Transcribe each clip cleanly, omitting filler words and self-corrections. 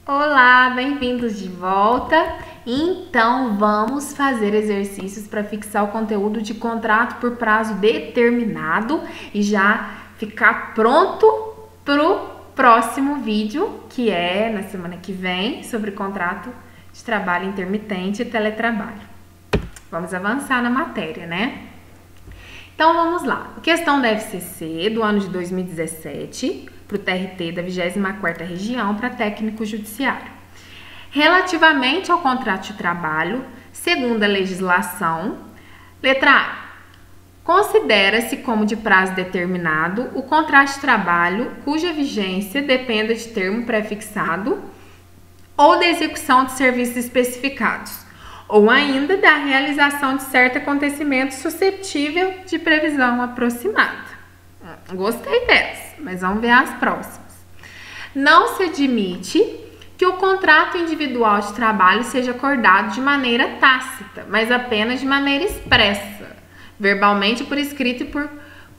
Olá, bem-vindos de volta. Então, vamos fazer exercícios para fixar o conteúdo de contrato por prazo determinado e já ficar pronto para o próximo vídeo, que é na semana que vem, sobre contrato de trabalho intermitente e teletrabalho. Vamos avançar na matéria, né? Então, vamos lá. Questão da FCC do ano de 2017 para o TRT da 24ª Região para técnico judiciário. Relativamente ao contrato de trabalho, segundo a legislação, letra A, considera-se como de prazo determinado o contrato de trabalho cuja vigência dependa de termo prefixado ou da execução de serviços especificados, ou ainda da realização de certo acontecimento suscetível de previsão aproximada. Gostei dessa, mas vamos ver as próximas. Não se admite que o contrato individual de trabalho seja acordado de maneira tácita, mas apenas de maneira expressa, verbalmente, por escrito e por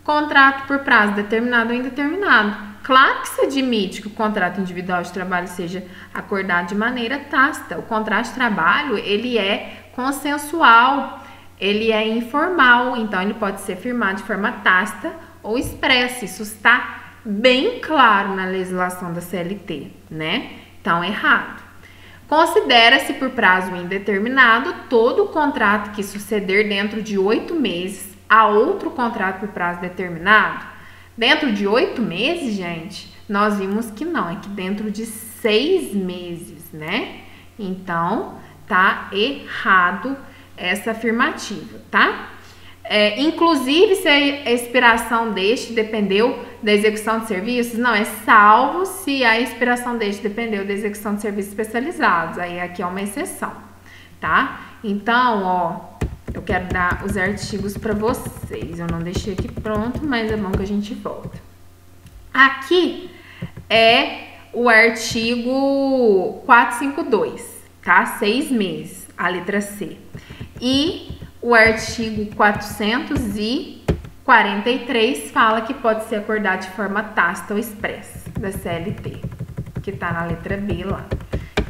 contrato por prazo determinado ou indeterminado. Claro que se admite que o contrato individual de trabalho seja acordado de maneira tácita. O contrato de trabalho, ele é consensual, ele é informal, então ele pode ser firmado de forma tácita ou expressa. Isso está bem claro na legislação da CLT, né? Então, errado. Considera-se por prazo indeterminado todo o contrato que suceder dentro de 8 meses a outro contrato por prazo determinado. Dentro de 8 meses, gente, nós vimos que não, é que dentro de 6 meses, né? Então, tá errado essa afirmativa, tá? Inclusive, se a expiração deste dependeu da execução de serviços, não, é salvo se a expiração deste dependeu da execução de serviços especializados, aí aqui é uma exceção, tá? Então, ó, eu quero dar os artigos para vocês, eu não deixei aqui pronto, mas é bom que a gente volta. Aqui é o artigo 452, tá? 6 meses, a letra C. E o artigo 443 fala que pode ser acordado de forma tácita ou expressa da CLT, que está na letra B lá.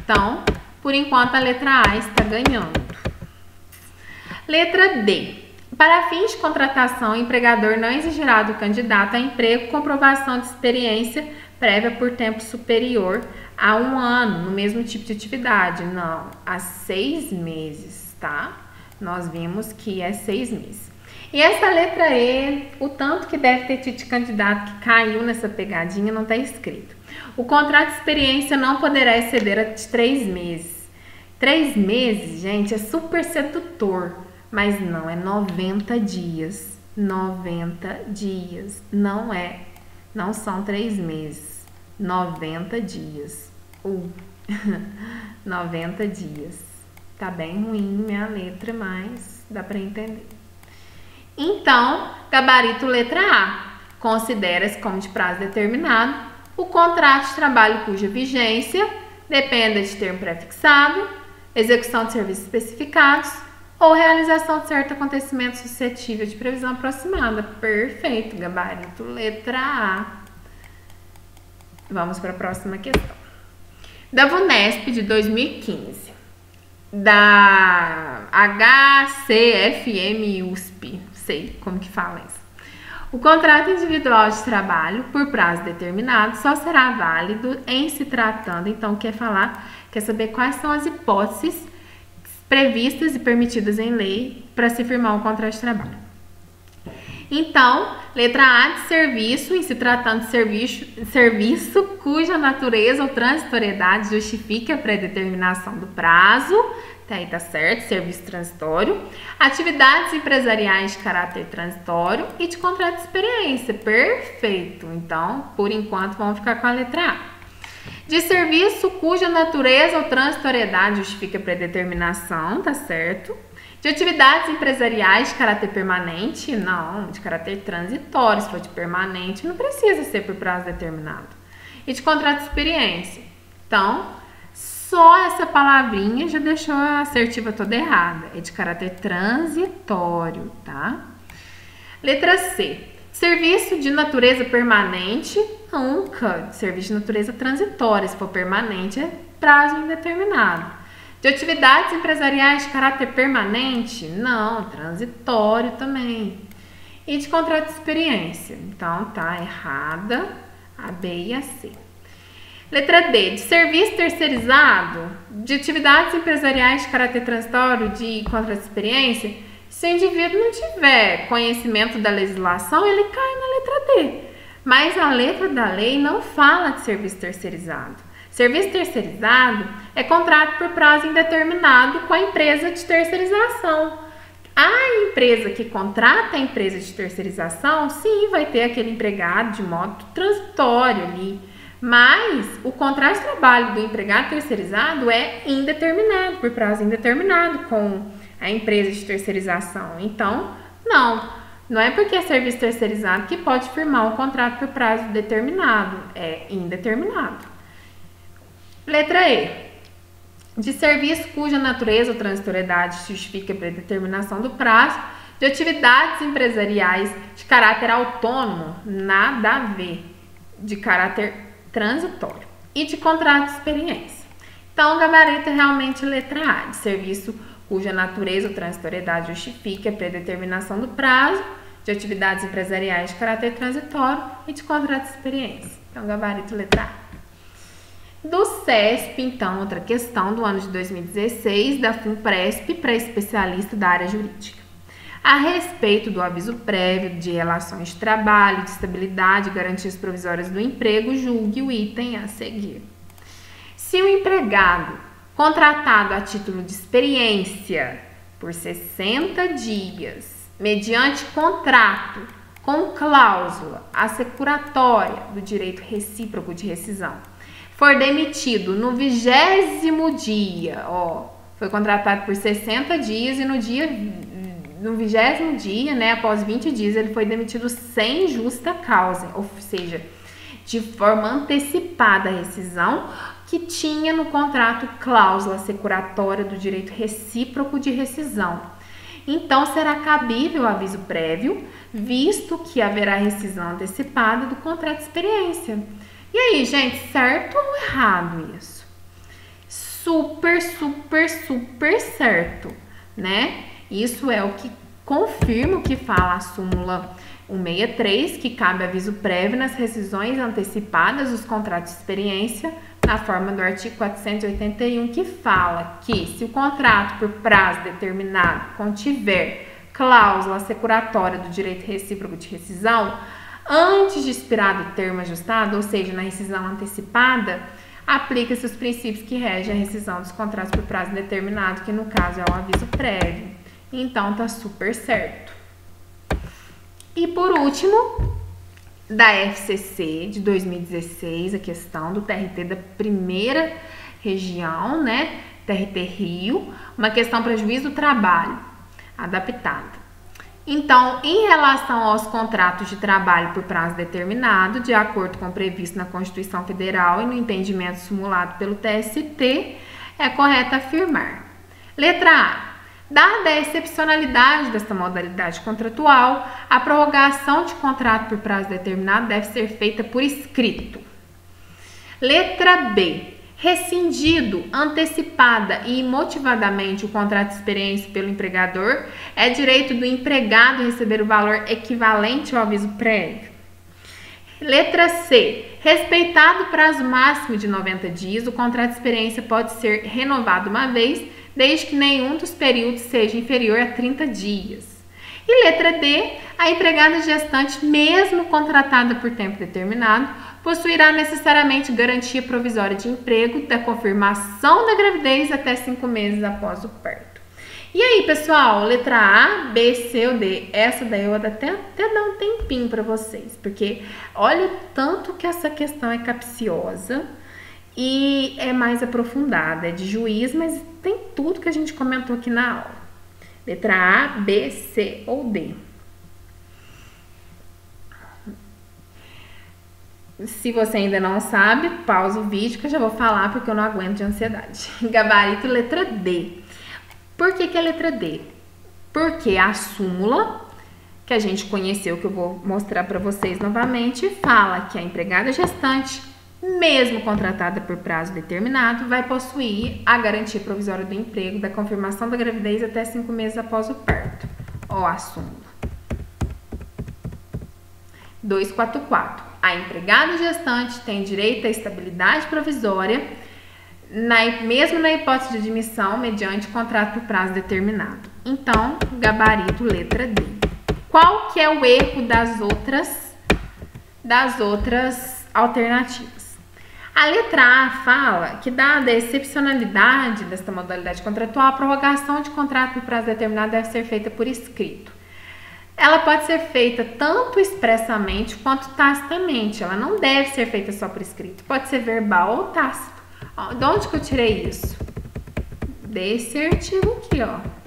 Então, por enquanto, a letra A está ganhando. Letra D. Para fins de contratação, o empregador não exigirá do candidato a emprego comprovação de experiência prévia por tempo superior a 1 ano no mesmo tipo de atividade. Não, a 6 meses, tá? Nós vimos que é 6 meses. E essa letra E, o tanto que deve ter tido de candidato que caiu nessa pegadinha, não está escrito. O contrato de experiência não poderá exceder a 3 meses. 3 meses, gente, é super sedutor, mas não, é 90 dias. 90 dias, não são 3 meses. 90 dias. 90 dias. Tá bem ruim minha letra, mas dá para entender. Então, gabarito letra A. Considera-se como de prazo determinado o contrato de trabalho cuja vigência dependa de termo prefixado, execução de serviços especificados ou realização de certo acontecimento suscetível de previsão aproximada. Perfeito, gabarito letra A. Vamos para a próxima questão. Da VUNESP de 2015. Da HCFM USP, sei como que fala isso. O contrato individual de trabalho por prazo determinado só será válido em se tratando, então quer saber quais são as hipóteses previstas e permitidas em lei para se firmar um contrato de trabalho. Então, letra A de serviço, em se tratando de serviço cuja natureza ou transitoriedade justifique a predeterminação do prazo, tá aí, tá certo, serviço transitório, atividades empresariais de caráter transitório e de contrato de experiência, perfeito. Então, por enquanto, vamos ficar com a letra A. De serviço cuja natureza ou transitoriedade justifique a predeterminação, tá certo. De atividades empresariais de caráter permanente, não, de caráter transitório, se for de permanente, não precisa ser por prazo determinado. E de contrato de experiência. Então, só essa palavrinha já deixou a assertiva toda errada. É de caráter transitório, tá? Letra C. Serviço de natureza permanente nunca. Serviço de natureza transitória, se for permanente, é prazo indeterminado. De atividades empresariais de caráter permanente? Não, transitório também. E de contrato de experiência? Então, tá errada a B e a C. Letra D, de serviço terceirizado, de atividades empresariais de caráter transitório, de contrato de experiência, se o indivíduo não tiver conhecimento da legislação, ele cai na letra D. Mas a letra da lei não fala de serviço terceirizado. Serviço terceirizado é contrato por prazo indeterminado com a empresa de terceirização. A empresa que contrata a empresa de terceirização, sim, vai ter aquele empregado de modo transitório ali. Mas o contrato de trabalho do empregado terceirizado é indeterminado, por prazo indeterminado com a empresa de terceirização. Então, não é porque é serviço terceirizado que pode firmar um contrato por prazo determinado, é indeterminado. Letra E. De serviço cuja natureza ou transitoriedade justifica a predeterminação do prazo, de atividades empresariais de caráter autônomo, nada a ver, de caráter transitório, e de contrato de experiência. Então, o gabarito é realmente letra A, de serviço cuja natureza ou transitoriedade justifica a predeterminação do prazo, de atividades empresariais de caráter transitório e de contrato de experiência. Então, gabarito letra A. Do CESP, então, outra questão do ano de 2016, da FUNPRESP, para especialista da área jurídica. A respeito do aviso prévio de relações de trabalho, de estabilidade e garantias provisórias do emprego, julgue o item a seguir. Se o empregado contratado a título de experiência por 60 dias, mediante contrato com cláusula assecuratória do direito recíproco de rescisão, for demitido no 20º dia, foi contratado por 60 dias e no 20º dia, né, após 20 dias, ele foi demitido sem justa causa, ou seja, de forma antecipada a rescisão, que tinha no contrato cláusula assecuratória do direito recíproco de rescisão. Então, será cabível o aviso prévio, visto que haverá rescisão antecipada do contrato de experiência. E aí, gente, certo ou errado isso? Super, super, super certo, né? Isso é o que confirma o que fala a súmula 163, que cabe aviso prévio nas rescisões antecipadas dos contratos de experiência, na forma do artigo 481, que fala que se o contrato por prazo determinado contiver cláusula assecuratória do direito recíproco de rescisão, antes de expirar o termo ajustado, ou seja, na rescisão antecipada, aplica-se os princípios que regem a rescisão dos contratos por prazo determinado, que no caso é o aviso prévio. Então, tá super certo. E por último, da FCC de 2016, a questão do TRT da primeira região, né? TRT Rio, uma questão para juiz do trabalho, adaptada. Então, em relação aos contratos de trabalho por prazo determinado, de acordo com o previsto na Constituição Federal e no entendimento simulado pelo TST, é correto afirmar. Letra A. Dada a excepcionalidade desta modalidade contratual, a prorrogação de contrato por prazo determinado deve ser feita por escrito. Letra B. Rescindido, antecipada e imotivadamente o contrato de experiência pelo empregador, é direito do empregado receber o valor equivalente ao aviso prévio. Letra C. Respeitado o prazo máximo de 90 dias, o contrato de experiência pode ser renovado uma vez, desde que nenhum dos períodos seja inferior a 30 dias. E letra D. A empregada gestante, mesmo contratada por tempo determinado, possuirá necessariamente garantia provisória de emprego da confirmação da gravidez até 5 meses após o parto. E aí, pessoal, letra A, B, C ou D? Essa daí eu até dar um tempinho para vocês, porque olha o tanto que essa questão é capciosa e é mais aprofundada, é de juiz, mas tem tudo que a gente comentou aqui na aula. Letra A, B, C ou D? Se você ainda não sabe, pausa o vídeo que eu já vou falar porque eu não aguento de ansiedade. Gabarito letra D. Por que é letra D? Porque a súmula que a gente conheceu, que eu vou mostrar para vocês novamente, fala que a empregada gestante, mesmo contratada por prazo determinado, vai possuir a garantia provisória do emprego da confirmação da gravidez até 5 meses após o parto. Ó, a súmula. 244. A empregada gestante tem direito à estabilidade provisória, mesmo na hipótese de admissão mediante contrato por prazo determinado. Então, gabarito letra D. Qual que é o erro das outras alternativas? A letra A fala que, dada a excepcionalidade desta modalidade contratual, a prorrogação de contrato por prazo determinado deve ser feita por escrito. Ela pode ser feita tanto expressamente quanto tacitamente. Ela não deve ser feita só por escrito. Pode ser verbal ou tácito. Ó, de onde que eu tirei isso? Desse artigo aqui, ó.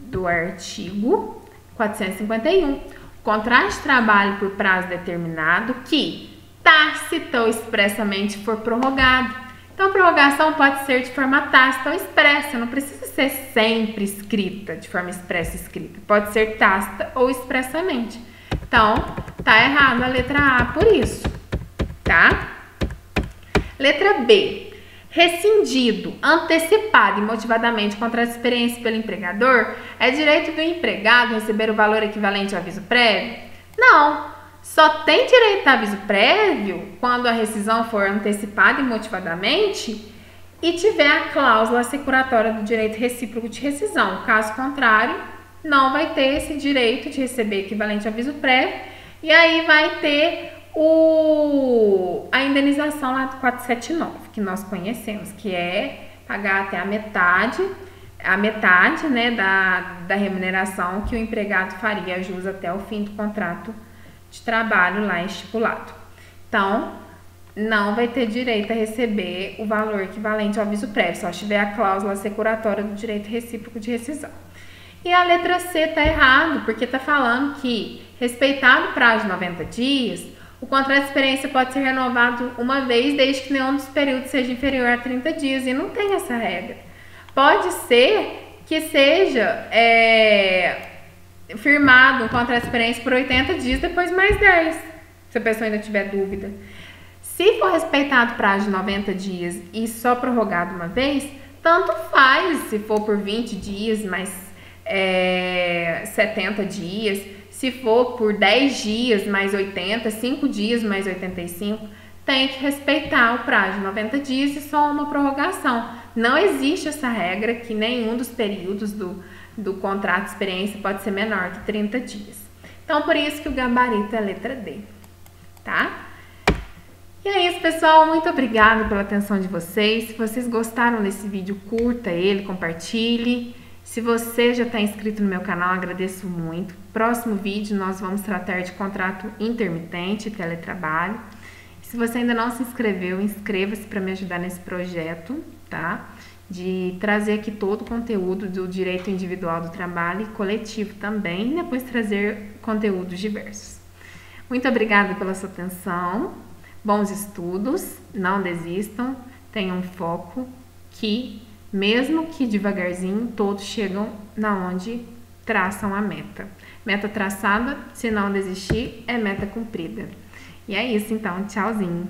Do artigo 451. Contrato de trabalho por prazo determinado que tácita ou expressamente for prorrogado. Então, a prorrogação pode ser de forma tácita ou expressa, não precisa ser sempre escrita, de forma expressa escrita. Pode ser tácita ou expressamente. Então, tá errado a letra A por isso, tá? Letra B. Rescindido, antecipado e motivadamente o contrato de experiência pelo empregador, é direito do empregado receber o valor equivalente ao aviso prévio? Não. Só tem direito a aviso prévio quando a rescisão for antecipada e motivadamente e tiver a cláusula assecuratória do direito recíproco de rescisão. Caso contrário, não vai ter esse direito de receber equivalente a aviso prévio e aí vai ter a indenização lá do 479, que nós conhecemos, que é pagar até a metade, né, da remuneração que o empregado faria jus até o fim do contrato de trabalho lá estipulado. Então, não vai ter direito a receber o valor equivalente ao aviso prévio, só tiver a cláusula assecuratória do direito recíproco de rescisão. E a letra C tá errado, porque tá falando que, respeitado o prazo de 90 dias, o contrato de experiência pode ser renovado uma vez, desde que nenhum dos períodos seja inferior a 30 dias, e não tem essa regra. Pode ser que seja firmado um contrato de experiência por 80 dias, depois mais 10, se a pessoa ainda tiver dúvida. Se for respeitado o prazo de 90 dias e só prorrogado uma vez, tanto faz se for por 20 dias, mais 70 dias, se for por 10 dias, mais 80, 5 dias, mais 85, tem que respeitar o prazo de 90 dias e só uma prorrogação. Não existe essa regra que nenhum dos períodos do contrato de experiência pode ser menor que 30 dias. Então, por isso que o gabarito é a letra D, tá? E é isso, pessoal. Muito obrigada pela atenção de vocês. Se vocês gostaram desse vídeo, curta ele, compartilhe. Se você já está inscrito no meu canal, agradeço muito. Próximo vídeo, nós vamos tratar de contrato intermitente e teletrabalho. Se você ainda não se inscreveu, inscreva-se para me ajudar nesse projeto, tá? De trazer aqui todo o conteúdo do direito individual do trabalho e coletivo também, e depois trazer conteúdos diversos. Muito obrigada pela sua atenção, bons estudos, não desistam, tenham foco, que mesmo que devagarzinho, todos chegam na onde traçam a meta. Meta traçada, se não desistir, é meta cumprida. E é isso então, tchauzinho!